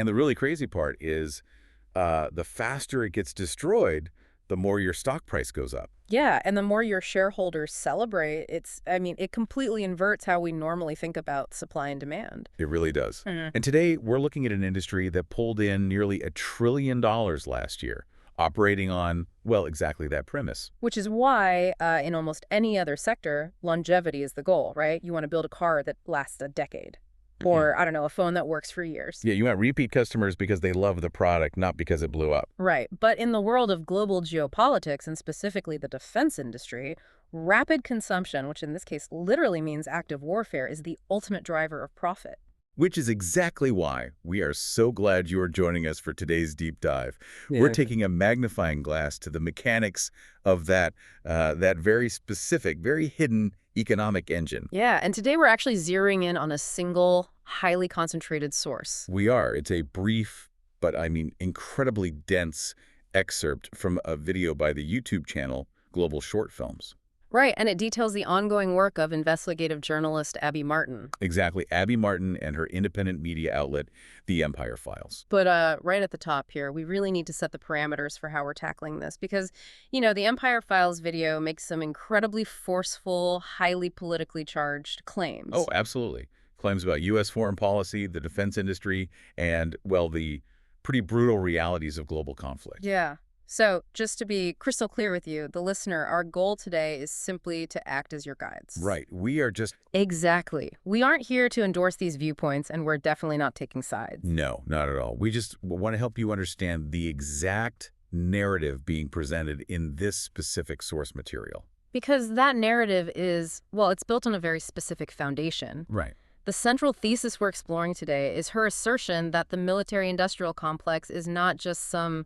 And the really crazy part is the faster it gets destroyed, the more your stock price goes up. Yeah, and the more your shareholders celebrate, it completely inverts how we normally think about supply and demand. It really does. Mhm. And today, we're looking at an industry that pulled in nearly $1 trillion last year, operating on, well, exactly that premise. Which is why, in almost any other sector, longevity is the goal, right? You want to build a car that lasts a decade. Yeah. Or, I don't know, a phone that works for years. Yeah, you want repeat customers because they love the product, not because it blew up. Right. But in the world of global geopolitics, and specifically the defense industry, rapid consumption, which in this case literally means active warfare, is the ultimate driver of profit. Which is exactly why we are so glad you are joining us for today's deep dive. We're Yeah. taking a magnifying glass to the mechanics of that very specific, very hidden economic engine. Yeah, and today we're actually zeroing in on a single, highly concentrated source. We are. It's a brief, but I mean incredibly dense excerpt from a video by the YouTube channel Global Short Films. Right, and it details the ongoing work of investigative journalist Abby Martin. Exactly. Abby Martin and her independent media outlet, The Empire Files. But right at the top here, we really need to set the parameters for how we're tackling this because, the Empire Files video makes some incredibly forceful, highly politically charged claims. Oh, absolutely. Claims about U.S. foreign policy, the defense industry, and, well, the pretty brutal realities of global conflict. Yeah. So just to be crystal clear with you, the listener, our goal today is simply to act as your guides. Right. We are just... Exactly. We aren't here to endorse these viewpoints, and we're definitely not taking sides. No, not at all. We just want to help you understand the exact narrative being presented in this specific source material. Because that narrative is, well, it's built on a very specific foundation. Right. The central thesis we're exploring today is her assertion that the military-industrial complex is not just some,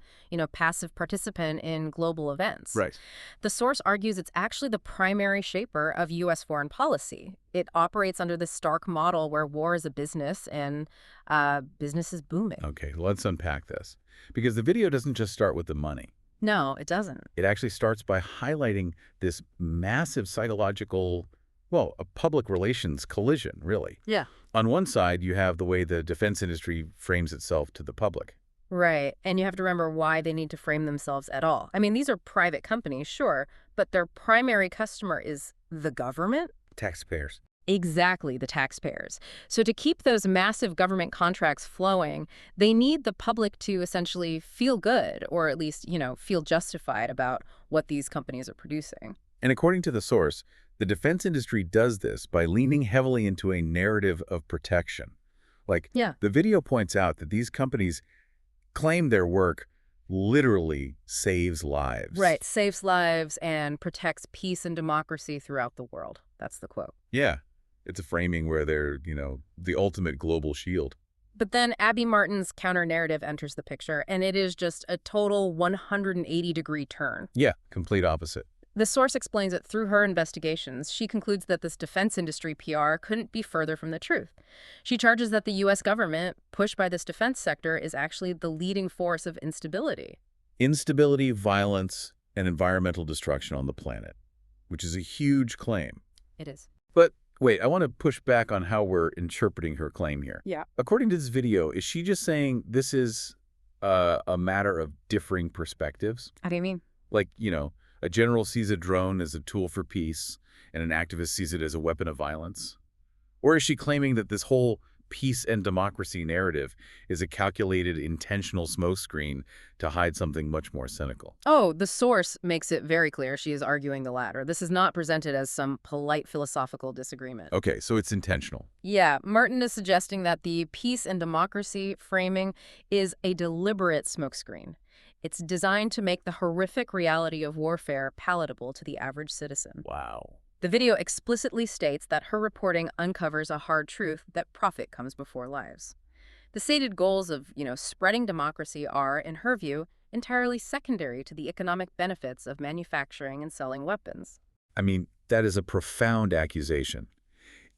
passive participant in global events. Right. The source argues it's actually the primary shaper of U.S. foreign policy. It operates under this stark model where war is a business and business is booming. Okay, let's unpack this. Because the video doesn't just start with the money. No, it doesn't. It actually starts by highlighting this massive psychological, well, a public relations collision, really. Yeah. On one side, you have the way the defense industry frames itself to the public. Right. And you have to remember why they need to frame themselves at all. I mean, these are private companies, sure, but their primary customer is the government? Taxpayers. Exactly, the taxpayers. So to keep those massive government contracts flowing, they need the public to essentially feel good, or at least, feel justified about what these companies are producing. And according to the source, the defense industry does this by leaning heavily into a narrative of protection. Yeah. The video points out that these companies claim their work literally saves lives. Right, saves lives and protects peace and democracy throughout the world. That's the quote. Yeah. It's a framing where they're, the ultimate global shield. But then Abby Martin's counter-narrative enters the picture, and it is just a total 180-degree turn. Yeah, complete opposite. The source explains that through her investigations, she concludes that this defense industry PR couldn't be further from the truth. She charges that the U.S. government, pushed by this defense sector, is actually the leading force of instability. Instability, violence, and environmental destruction on the planet, which is a huge claim. It is. But wait, I want to push back on how we're interpreting her claim here. Yeah. According to this video, is she just saying this is a matter of differing perspectives? How do you mean? Like, a general sees a drone as a tool for peace, and an activist sees it as a weapon of violence? Or is she claiming that this whole peace and democracy narrative is a calculated, intentional smokescreen to hide something much more cynical? Oh, the source makes it very clear she is arguing the latter. This is not presented as some polite philosophical disagreement. Okay, so it's intentional. Yeah, Martin is suggesting that the peace and democracy framing is a deliberate smokescreen. It's designed to make the horrific reality of warfare palatable to the average citizen. Wow. The video explicitly states that her reporting uncovers a hard truth that profit comes before lives. The stated goals of, spreading democracy are, in her view, entirely secondary to the economic benefits of manufacturing and selling weapons. I mean, that is a profound accusation.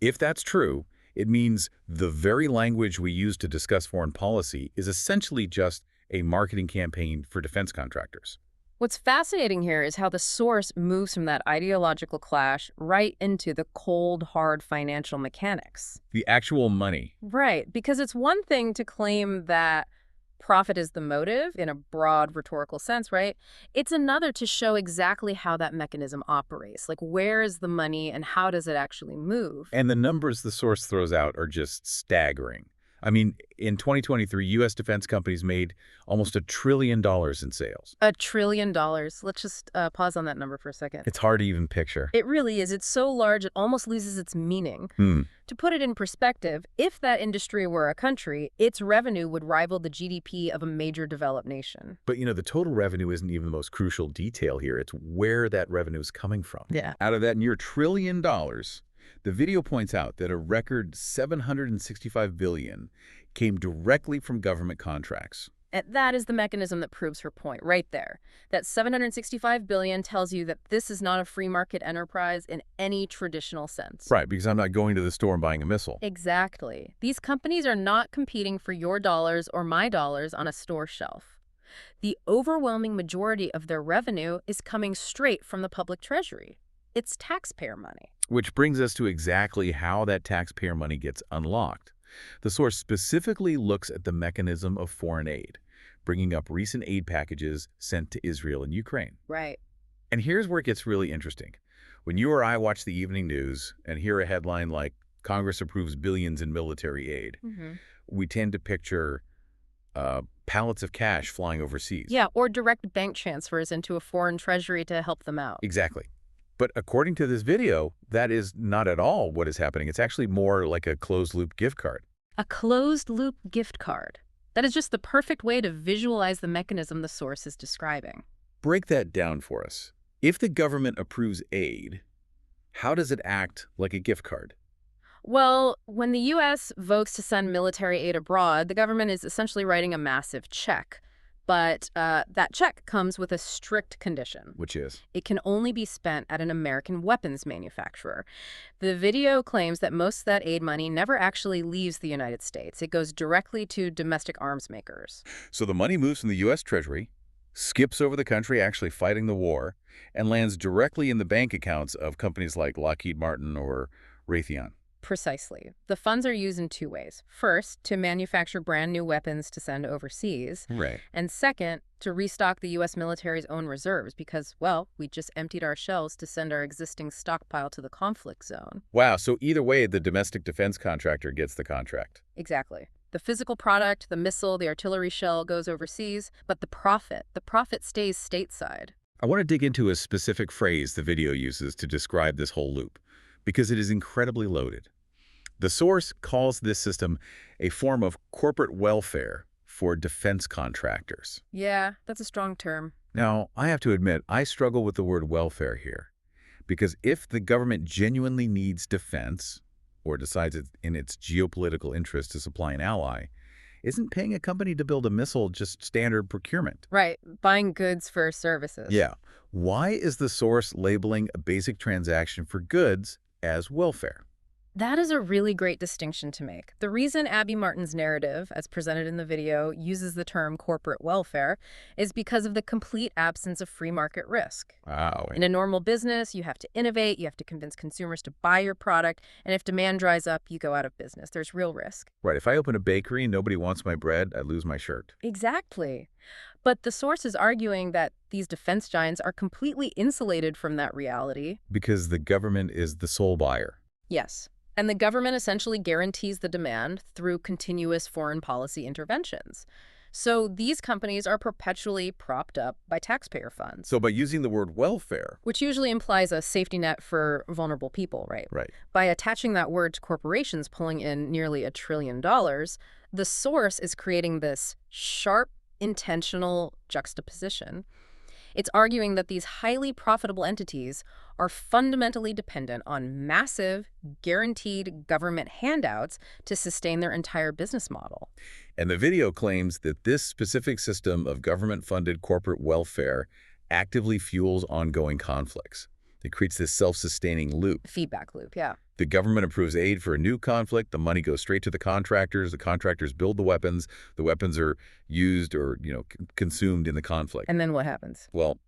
If that's true, it means the very language we use to discuss foreign policy is essentially just a marketing campaign for defense contractors. What's fascinating here is how the source moves from that ideological clash right into the cold, hard financial mechanics. The actual money. Right, because it's one thing to claim that profit is the motive in a broad rhetorical sense, right? It's another to show exactly how that mechanism operates. Like, where is the money and how does it actually move? And the numbers the source throws out are just staggering. I mean, in 2023, U.S. defense companies made almost $1 trillion in sales. $1 trillion. Let's just pause on that number for a second. It's hard to even picture. It really is. It's so large, it almost loses its meaning. Hmm. To put it in perspective, if that industry were a country, its revenue would rival the GDP of a major developed nation. But, the total revenue isn't even the most crucial detail here. It's where that revenue is coming from. Yeah. Out of that near $1 trillion, the video points out that a record $765 billion came directly from government contracts. And that is the mechanism that proves her point right there. That $765 billion tells you that this is not a free market enterprise in any traditional sense. Right, because I'm not going to the store and buying a missile. Exactly. These companies are not competing for your dollars or my dollars on a store shelf. The overwhelming majority of their revenue is coming straight from the public treasury. It's taxpayer money. Which brings us to exactly how that taxpayer money gets unlocked. The source specifically looks at the mechanism of foreign aid, bringing up recent aid packages sent to Israel and Ukraine. Right. And here's where it gets really interesting. When you or I watch the evening news and hear a headline like, Congress approves billions in military aid, we tend to picture pallets of cash flying overseas. Yeah, or direct bank transfers into a foreign treasury to help them out. Exactly. But according to this video, that is not at all what is happening. It's actually more like a closed-loop gift card. A closed-loop gift card. That is just the perfect way to visualize the mechanism the source is describing. Break that down for us. If the government approves aid, how does it act like a gift card? Well, when the U.S. votes to send military aid abroad, the government is essentially writing a massive check. But that check comes with a strict condition. Which is? It can only be spent at an American weapons manufacturer. The video claims that most of that aid money never actually leaves the United States. It goes directly to domestic arms makers. So the money moves from the U.S. Treasury, skips over the country actually fighting the war, and lands directly in the bank accounts of companies like Lockheed Martin or Raytheon. Precisely. The funds are used in two ways. First, to manufacture brand new weapons to send overseas. Right. And second, to restock the U.S. military's own reserves because, well, we just emptied our shelves to send our existing stockpile to the conflict zone. Wow, so either way, the domestic defense contractor gets the contract. Exactly. The physical product, the missile, the artillery shell goes overseas, but the profit stays stateside. I want to dig into a specific phrase the video uses to describe this whole loop, because it is incredibly loaded. The source calls this system a form of corporate welfare for defense contractors. Yeah, that's a strong term. Now, I have to admit, I struggle with the word welfare here, because if the government genuinely needs defense, or decides it's in its geopolitical interest to supply an ally, isn't paying a company to build a missile just standard procurement? Right, buying goods for services. Yeah. Why is the source labeling a basic transaction for goods as welfare? That is a really great distinction to make. The reason Abby Martin's narrative, as presented in the video, uses the term corporate welfare is because of the complete absence of free market risk. Wow. In a normal business, you have to innovate, you have to convince consumers to buy your product, and if demand dries up, you go out of business. There's real risk. Right. If I open a bakery and nobody wants my bread, I lose my shirt. Exactly. But the source is arguing that these defense giants are completely insulated from that reality. Because the government is the sole buyer. Yes. And the government essentially guarantees the demand through continuous foreign policy interventions. So these companies are perpetually propped up by taxpayer funds. So by using the word welfare, which usually implies a safety net for vulnerable people, right? Right. By attaching that word to corporations pulling in nearly $1 trillion, the source is creating this sharp, intentional juxtaposition. It's arguing that these highly profitable entities are fundamentally dependent on massive, guaranteed government handouts to sustain their entire business model. And the video claims that this specific system of government-funded corporate welfare actively fuels ongoing conflicts. It creates this self-sustaining loop. Feedback loop, yeah. The government approves aid for a new conflict. The money goes straight to the contractors build the weapons are used or, consumed in the conflict. And then what happens? Well,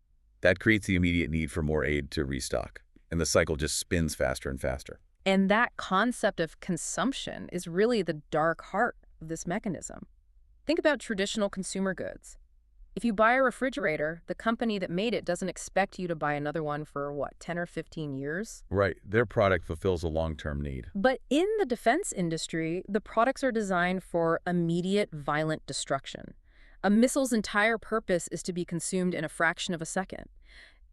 That creates the immediate need for more aid to restock, and the cycle just spins faster and faster. And that concept of consumption is really the dark heart of this mechanism. Think about traditional consumer goods. If you buy a refrigerator, the company that made it doesn't expect you to buy another one for, what, 10 or 15 years? Right. Their product fulfills a long-term need. But in the defense industry, the products are designed for immediate, violent destruction. A missile's entire purpose is to be consumed in a fraction of a second.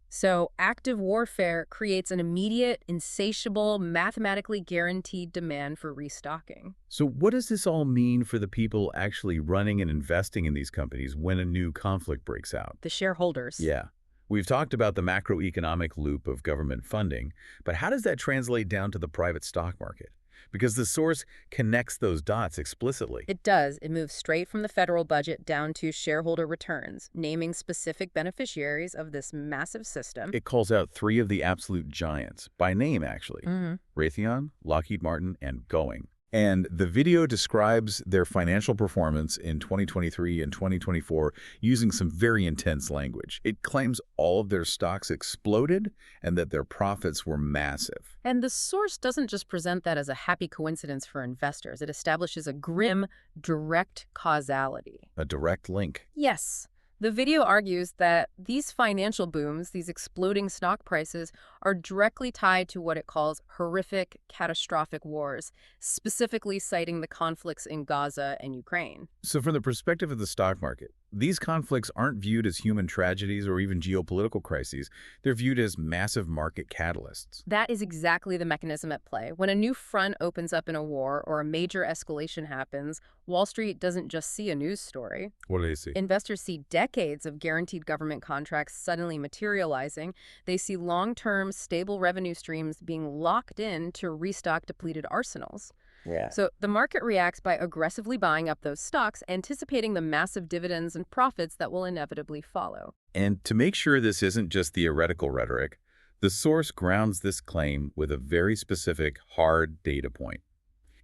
So active warfare creates an immediate, insatiable, mathematically guaranteed demand for restocking. So what does this all mean for the people actually running and investing in these companies when a new conflict breaks out? The shareholders. Yeah. We've talked about the macroeconomic loop of government funding, but how does that translate down to the private stock market? Because the source connects those dots explicitly. It does. It moves straight from the federal budget down to shareholder returns, naming specific beneficiaries of this massive system. It calls out three of the absolute giants, by name actually, Mhm. Raytheon, Lockheed Martin, and Going. And the video describes their financial performance in 2023 and 2024 using some very intense language. It claims all of their stocks exploded and that their profits were massive. And the source doesn't just present that as a happy coincidence for investors. It establishes a grim, direct causality. A direct link. Yes. The video argues that these financial booms, these exploding stock prices, are directly tied to what it calls horrific, catastrophic wars, specifically citing the conflicts in Gaza and Ukraine. So from the perspective of the stock market, these conflicts aren't viewed as human tragedies or even geopolitical crises. They're viewed as massive market catalysts. That is exactly the mechanism at play. When a new front opens up in a war or a major escalation happens, Wall Street doesn't just see a news story. What do they see? Investors see decades of guaranteed government contracts suddenly materializing. They see long-term, stable revenue streams being locked in to restock depleted arsenals. Yeah. So the market reacts by aggressively buying up those stocks, anticipating the massive dividends and profits that will inevitably follow. And to make sure this isn't just theoretical rhetoric, the source grounds this claim with a very specific, hard data point.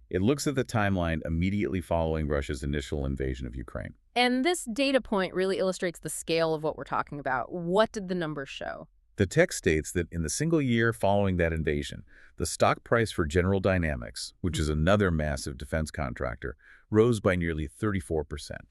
It looks at the timeline immediately following Russia's initial invasion of Ukraine. And this data point really illustrates the scale of what we're talking about. What did the numbers show? The text states that in the single year following that invasion, the stock price for General Dynamics, which is another massive defense contractor, rose by nearly 34%.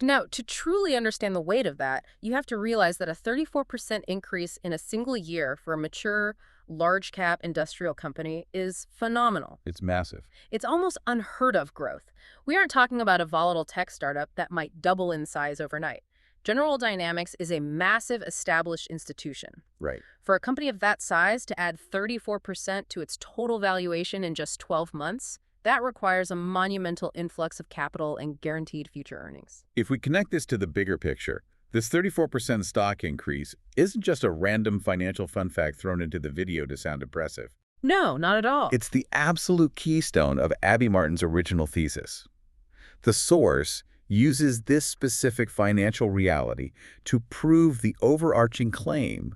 Now, to truly understand the weight of that, you have to realize that a 34% increase in a single year for a mature, large-cap industrial company is phenomenal. It's massive. It's almost unheard of growth. We aren't talking about a volatile tech startup that might double in size overnight. General Dynamics is a massive established institution. Right. For a company of that size to add 34% to its total valuation in just 12 months, that requires a monumental influx of capital and guaranteed future earnings. If we connect this to the bigger picture, this 34% stock increase isn't just a random financial fun fact thrown into the video to sound impressive. No, not at all. It's the absolute keystone of Abby Martin's original thesis. The source uses this specific financial reality to prove the overarching claim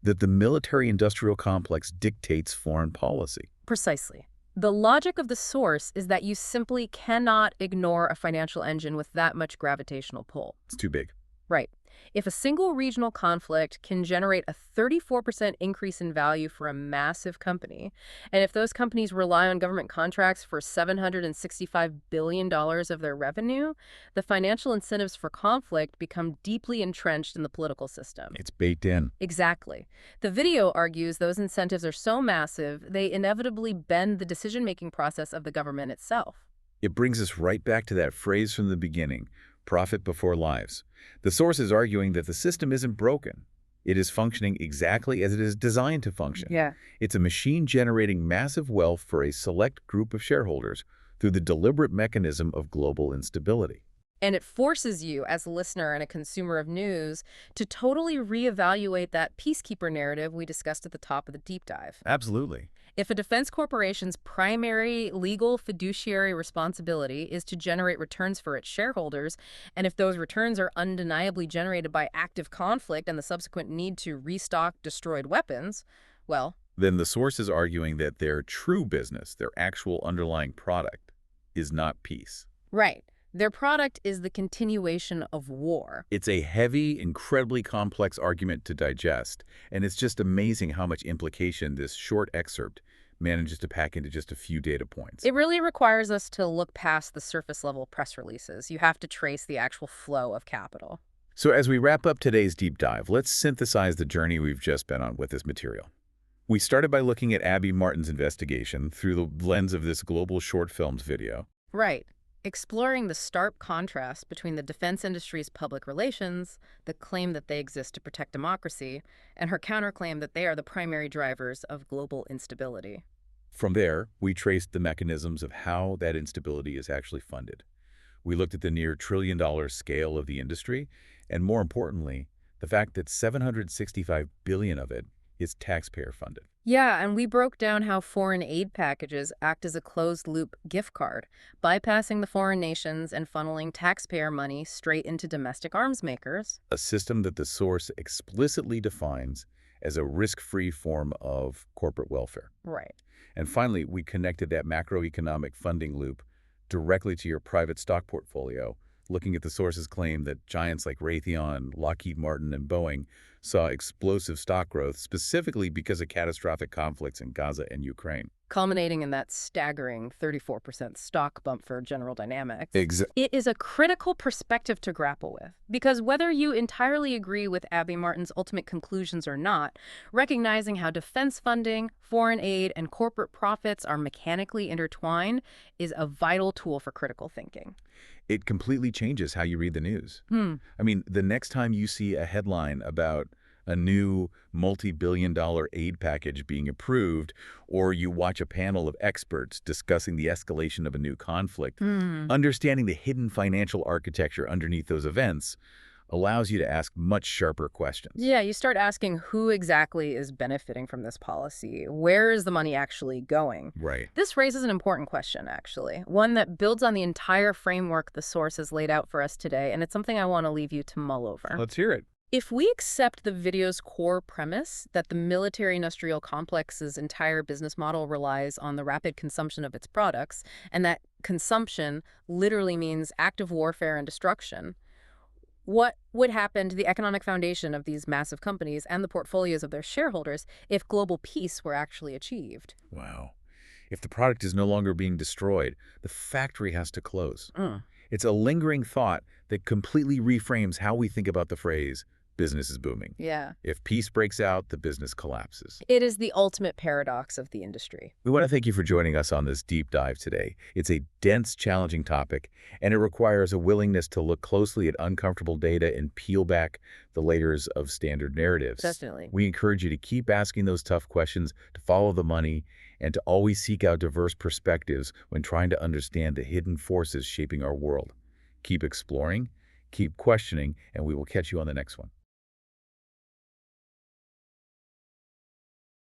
that the military-industrial complex dictates foreign policy. Precisely. The logic of the source is that you simply cannot ignore a financial engine with that much gravitational pull. It's too big. Right. If a single regional conflict can generate a 34% increase in value for a massive company, and if those companies rely on government contracts for $765 billion of their revenue, the financial incentives for conflict become deeply entrenched in the political system. It's baked in. Exactly. The video argues those incentives are so massive, they inevitably bend the decision-making process of the government itself. It brings us right back to that phrase from the beginning, profit before lives. The source is arguing that the system isn't broken. It is functioning exactly as it is designed to function. Yeah. It's a machine generating massive wealth for a select group of shareholders through the deliberate mechanism of global instability. And it forces you, as a listener and a consumer of news, to totally reevaluate that peacekeeper narrative we discussed at the top of the deep dive. Absolutely. If a defense corporation's primary legal fiduciary responsibility is to generate returns for its shareholders, and if those returns are undeniably generated by active conflict and the subsequent need to restock destroyed weapons, well, then the source is arguing that their true business, their actual underlying product, is not peace. right. Their product is the continuation of war. It's a heavy, incredibly complex argument to digest, and it's just amazing how much implication this short excerpt manages to pack into just a few data points. It really requires us to look past the surface-level press releases. You have to trace the actual flow of capital. So as we wrap up today's deep dive, let's synthesize the journey we've just been on with this material. We started by looking at Abby Martin's investigation through the lens of this global short films video. Right. Exploring the stark contrast between the defense industry's public relations, the claim that they exist to protect democracy, and her counterclaim that they are the primary drivers of global instability. From there, we traced the mechanisms of how that instability is actually funded. We looked at the near trillion-dollar scale of the industry, and more importantly, the fact that $765 billion of it is taxpayer-funded. Yeah, and we broke down how foreign aid packages act as a closed-loop gift card, bypassing the foreign nations and funneling taxpayer money straight into domestic arms makers. A system that the source explicitly defines as a risk-free form of corporate welfare. Right. And finally, we connected that macroeconomic funding loop directly to your private stock portfolio, looking at the source's claim that giants like Raytheon, Lockheed Martin, and Boeing saw explosive stock growth specifically because of catastrophic conflicts in Gaza and Ukraine. Culminating in that staggering 34% stock bump for General Dynamics. Exactly. It is a critical perspective to grapple with, because whether you entirely agree with Abby Martin's ultimate conclusions or not, recognizing how defense funding, foreign aid, and corporate profits are mechanically intertwined is a vital tool for critical thinking. It completely changes how you read the news. Hmm. I mean, the next time you see a headline about a new multi-billion-dollar aid package being approved, or you watch a panel of experts discussing the escalation of a new conflict, understanding the hidden financial architecture underneath those events allows you to ask much sharper questions. Yeah, you start asking who exactly is benefiting from this policy. Where is the money actually going? Right. This raises an important question, actually, one that builds on the entire framework the source has laid out for us today, and it's something I want to leave you to mull over. Let's hear it. If we accept the video's core premise that the military-industrial complex's entire business model relies on the rapid consumption of its products, and that consumption literally means active warfare and destruction, what would happen to the economic foundation of these massive companies and the portfolios of their shareholders if global peace were actually achieved? Wow. If the product is no longer being destroyed, the factory has to close. It's a lingering thought that completely reframes how we think about the phrase, business is booming. Yeah. If peace breaks out, the business collapses. It is the ultimate paradox of the industry. We want to thank you for joining us on this deep dive today. It's a dense, challenging topic, and it requires a willingness to look closely at uncomfortable data and peel back the layers of standard narratives. Definitely. We encourage you to keep asking those tough questions, to follow the money, and to always seek out diverse perspectives when trying to understand the hidden forces shaping our world. Keep exploring, keep questioning, and we will catch you on the next one.